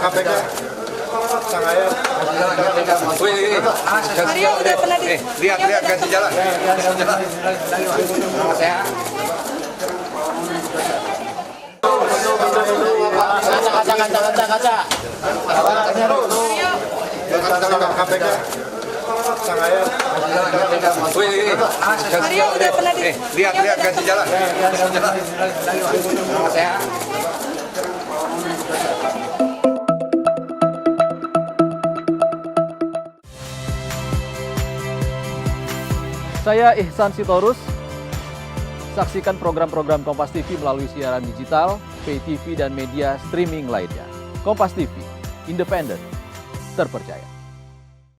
KPK. Mario udah pernah di lihat kasih jalan. Kaca. KPK. Mario udah pernah di lihat kasih jalan. Saya Ihsan Sitorus. Saksikan program-program Kompas TV melalui siaran digital, pay TV, dan media streaming lainnya. Kompas TV, independen, terpercaya.